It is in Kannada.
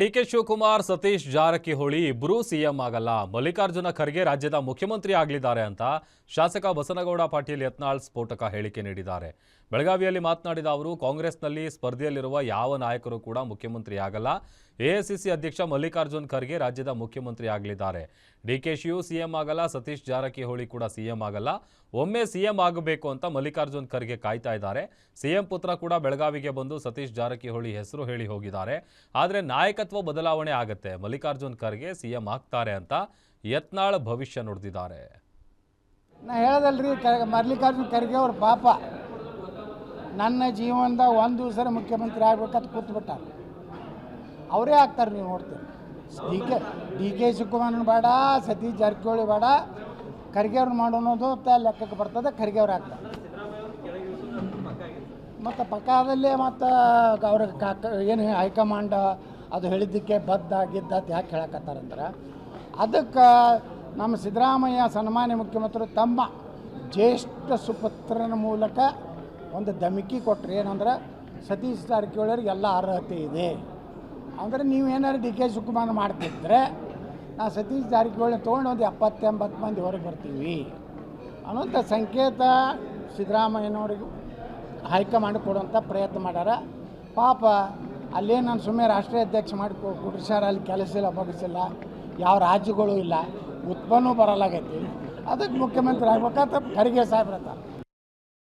ಡಿಕೆ ಶಿವಕುಮಾರ್ ಸತೀಶ್ ಜಾರಕಿಹೊಳಿ ಇಬ್ಬರೂ ಸಿಎಂ ಆಗಲ್ಲ, ಮಲ್ಲಿಕಾರ್ಜುನ ಖರ್ಗೆ ರಾಜ್ಯದ ಮುಖ್ಯಮಂತ್ರಿ ಆಗಲಿದ್ದಾರೆ ಅಂತ ಶಾಸಕ ಬಸನಗೌಡ ಪಾಟೀಲ್ ಯತ್ನಾಳ್ ಸ್ಫೋಟಕ ಹೇಳಿಕೆ ನೀಡಿದ್ದಾರೆ. ಬೆಳಗಾವಿಯಲ್ಲಿ ಮಾತನಾಡಿದ ಅವರು, ಕಾಂಗ್ರೆಸ್ನಲ್ಲಿ ಸ್ಪರ್ಧೆಯಲ್ಲಿರುವ ಯಾವ ನಾಯಕರು ಕೂಡ ಮುಖ್ಯಮಂತ್ರಿ ಆಗಲ್ಲ. ಎಐಸಿಸಿ ಅಧ್ಯಕ್ಷ ಮಲ್ಲಿಕಾರ್ಜುನ ಖರ್ಗೆ ರಾಜ್ಯದ ಮುಖ್ಯಮಂತ್ರಿ ಆಗಲಿದ್ದಾರೆ. ಡಿಕೆಶಿಯು ಸಿಎಂ ಆಗಲ್ಲ, ಸತೀಶ್ ಜಾರಕಿಹೊಳಿ ಕೂಡ ಸಿಎಂ ಆಗಲ್ಲ. ಒಮ್ಮೆ ಸಿಎಂ ಆಗಬೇಕು ಅಂತ ಮಲ್ಲಿಕಾರ್ಜುನ ಖರ್ಗೆ ಕಾಯ್ತಾ ಇದ್ದಾರೆ. ಸಿಎಂ ಪುತ್ರ ಕೂಡ ಬೆಳಗಾವಿಗೆ ಬಂದು ಸತೀಶ್ ಜಾರಕಿಹೊಳಿ ಹೆಸರು ಹೇಳಿ ಹೋಗಿದ್ದಾರೆ. ಆದರೆ ನಾಯಕತ್ವ ಬದಲಾವಣೆ ಆಗುತ್ತೆ, ಮಲ್ಲಿಕಾರ್ಜುನ ಖರ್ಗೆ ಸಿಎಂ ಆಗ್ತಾರೆ ಅಂತ ಯತ್ನಾಳ್ ಭವಿಷ್ಯ ನುಡಿದಿದ್ದಾರೆ. ನಾ ಹೇಳದಲ್ರಿ, ಮಲ್ಲಿಕಾರ್ಜುನ ಖರ್ಗೆ ಅವ್ರ ಪಾಪ ನನ್ನ ಜೀವನದ ಒಂದು ದಿವಸ ಮುಖ್ಯಮಂತ್ರಿ ಆಗ್ಬೇಕಂತ ಕೂತ್ಬಿಟ್ಟಾರೆ. ಅವರೇ ಆಗ್ತಾರೆ. ನೀವು ನೋಡ್ತೀರಿ, ಡಿ ಕೆ ಶಿವಕುಮಾರ್ ಬೇಡ, ಸತೀಶ್ ಜಾರಕಿಹೊಳಿ ಬೇಡ, ಖರ್ಗೆ ಅವ್ರು ಮಾಡೋದು ಲೆಕ್ಕಕ್ಕೆ ಬರ್ತದೆ. ಖರ್ಗೆ ಅವ್ರು ಆಗ್ತಾರೆ. ಮತ್ತು ಪಕ್ಕದಲ್ಲೇ ಮತ್ತು ಅವ್ರ ಏನು ಹೈಕಮಾಂಡ್ ಅದು ಹೇಳಿದ್ದಕ್ಕೆ ಬದ್ಧ ಗಿದ್ದ ಯಾಕೆ ಹೇಳಕತ್ತಾರಂದ್ರೆ, ಅದಕ್ಕೆ ನಮ್ಮ ಸಿದ್ದರಾಮಯ್ಯ ಸನ್ಮಾನ್ಯ ಮುಖ್ಯಮಂತ್ರಿ ತಮ್ಮ ಜ್ಯೇಷ್ಠ ಸುಪುತ್ರನ ಮೂಲಕ ಒಂದು ಧಮಕಿ ಕೊಟ್ಟರು. ಏನಂದ್ರೆ, ಸತೀಶ್ ಜಾರಕಿಹೊಳಿಯವ್ರಿಗೆ ಎಲ್ಲ ಅರ್ಹತೆ ಇದೆ ಅಂದರೆ ನೀವೇನಾದ್ರು ಡಿ ಕೆ ಶಿವಕುಮಾರ್ ಮಾಡ್ತಿದ್ರೆ ನಾ ಸತೀಶ್ ಜಾರಕಿಹೊಳಿ ತೊಗೊಂಡು ಒಂದು 70-80 ಮಂದಿ ಹೊರಗೆ ಬರ್ತೀವಿ ಅನ್ನೋಂಥ ಸಂಕೇತ ಸಿದ್ದರಾಮಯ್ಯನವ್ರಿಗೆ ಹೈಕಮಾಂಡ್ ಕೊಡುವಂಥ ಪ್ರಯತ್ನ ಮಾಡ್ಯಾರ. ಪಾಪ ಅಲ್ಲೇ ನಾನು ಸುಮ್ಮನೆ ರಾಷ್ಟ್ರೀಯ ಅಧ್ಯಕ್ಷ ಮಾಡಿ ಕುಡಿಸ್ಯಾರ, ಅಲ್ಲಿ ಕೆಲಸ ಇಲ್ಲ, ಬಗ್ಸಿಲ್ಲ, ಯಾವ ರಾಜ್ಯಗಳು ಇಲ್ಲ, ಉತ್ಪನ್ನವೂ ಬರಲಾಗೈತಿ. ಅದಕ್ಕೆ ಮುಖ್ಯಮಂತ್ರಿ ಆಗ್ಬೇಕಂತ ಖರ್ಗೆ ಸಾಹೇಬ್ರತ್ತ